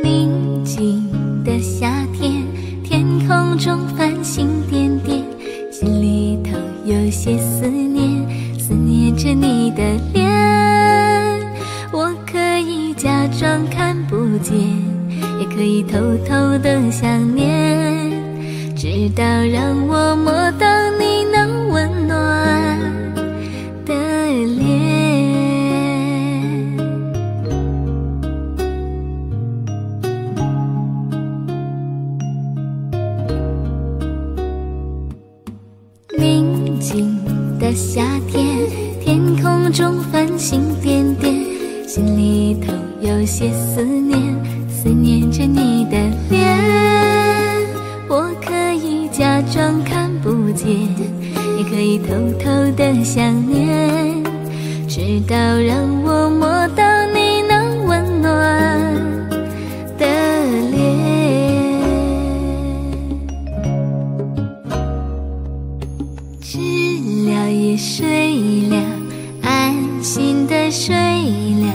宁静的夏天，天空中繁星点点，心里头有些思念，思念着你的脸。我可以假装看不见，也可以偷偷的想念，直到让我摸到你那温暖的脸。宁静的夏天，天空中繁星点点，心里头有些思念，思念着你的脸。我可以假装看不见，也可以偷偷的想念，直到让我摸到你那温暖的脸。知了也睡了，安心的睡了，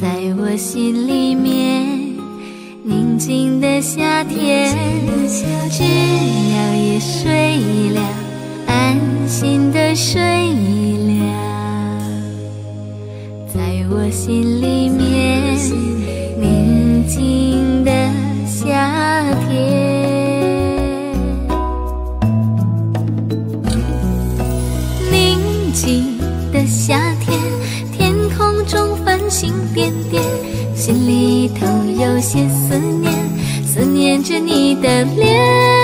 在我心里面宁静的夏天。知了也睡了，安心的睡了，在我心里面宁静的夏天。宁静的夏天，天空中繁星点点，心里头有些思念，思念着你的脸。